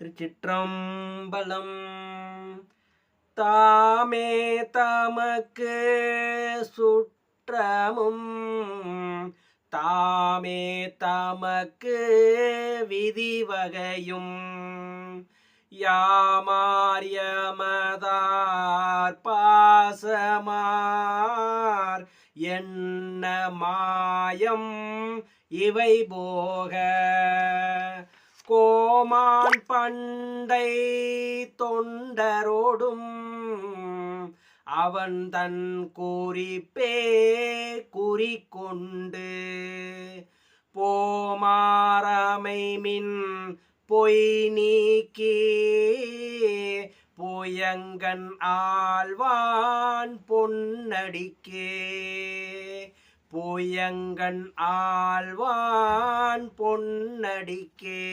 திருச்சிற்றம்பலம். தாமே தமக்கு சுற்றமும் தாமே தமக்கு விதிவகையும் யாமார் யமதார் பாசமார் என்ன மாயம் இவை போக கோமான் பண்டை தொண்டரோடும் அவன் தன் குறிப்பே குறிக்கொண்டு போமாரமை மின் பொய் நீக்கி புயங்கன் ஆழ்வான் பொன்னடிக்கே புயங்கன் ஆழ்வான் பொன்னடிக்கே.